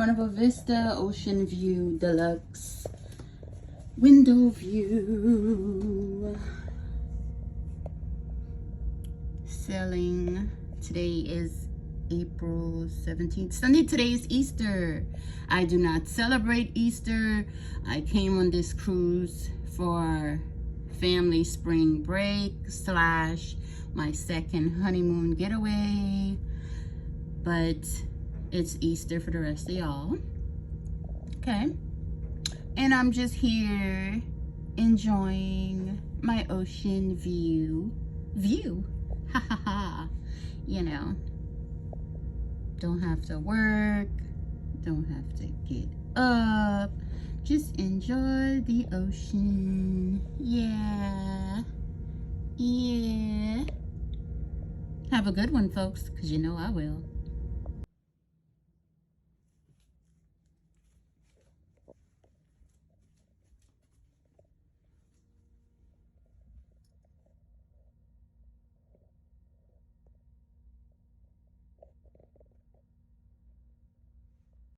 Carnival Vista Ocean View Deluxe window view. Selling. Today is April 17th. Sunday. Today is Easter. I do not celebrate Easter. I came on this cruise for family spring break / my second honeymoon getaway. But it's Easter for the rest of y'all. Okay. And I'm just here enjoying my ocean view. Ha ha ha. You know, don't have to work, don't have to get up, just enjoy the ocean. Yeah. Have a good one, folks, because you know I will.